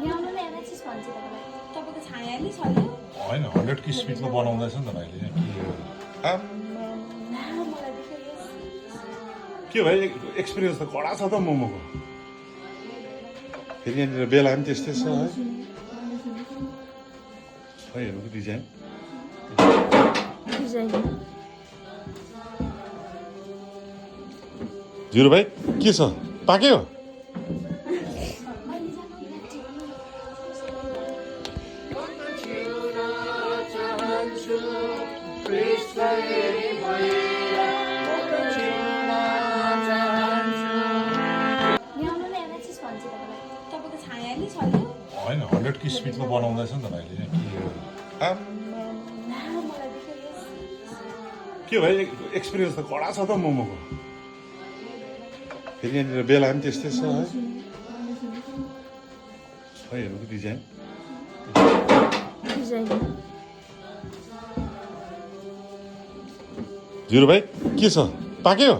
ल्याउनु नै एउटा चिज भन्छु तपाईँलाई तपाईँको छाया नि छैन होइन 100 की स्पिडमा बनाउँदैछ नि त भाइले यहाँ के हो मलाई देखेर के भाइ एक्सपिरियन्स त कडा छ त मोमोको फेरि यहाँनिर बेला पनि त्यस्तै छ है खै हेर्नु डिजाइन जिरो भाइ के छ पाक्यो ल्याउनु नै एउटा चिज भन्छु तपाईँलाई तपाईँको छाया नि छैन होइन 100 की स्पिडमा बनाउँदैछ नि त भाइले यहाँ के हो मलाई देखेर के भाइ एक्सपिरियन्स त कडा छ त मोमोको फेरि यहाँनिर बेला पनि त्यस्तै छ है खै हेर्नु डिजाइन जिरो भाइ के छ पाक्यो